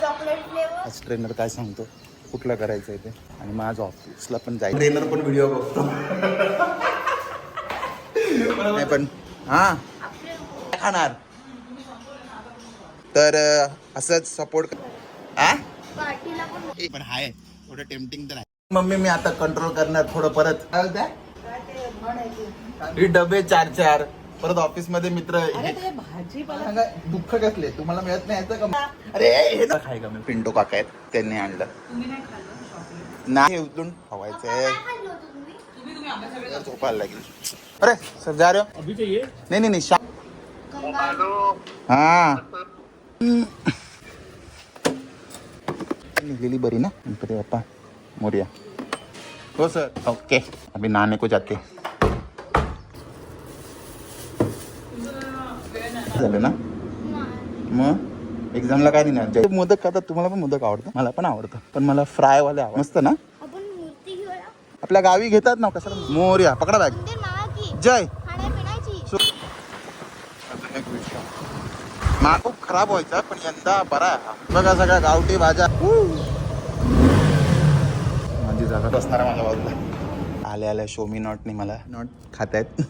आज ट्रेनर काय सांगतो कुठला करायचं आहे ते. आणि माझं ऑफिसला पण जायचं. ट्रेनर पण व्हिडिओ बघतो. नाही पण हा खाणार तर असंच सपोर्ट पण हाय थोडं टेम्पटिंग तर आहे. मम्मी मी आता कंट्रोल करणार थोडं परत द्या. डबे 4 परत ऑफिस मध्ये मित्र दुःख कसले तुम्हाला मिळत नाही याचं का. अरे हे ना खाय का मी पिंटो काका आहेत त्यांनी आणलं नाही उचलून हवायचंय झोपायला लागेल. अरे सर जा रे अभी चाहिए नाही हा निघलेली बरी ना गणपती बाप्पा मोरया. हो सर ओके अभी नहाने को जाते झालं ना. मग एक्झामला काय देणार. मोदक खातात तुम्हाला पण मोदक आवडतं मला पण आवडतं पण मला फ्राय वाले आवडतं. मस्त ना आपल्या गावी घेतात ना कशाला. मोरया पकडा बॅग जय. मा खूप खराब व्हायचा पण यंदा बरा आहे बघा सगळ्या गावठी भाज्या. माझी जागा बसणार माझ्या बाजूला आल्या शोमी नॉटने मला नॉट खातायत.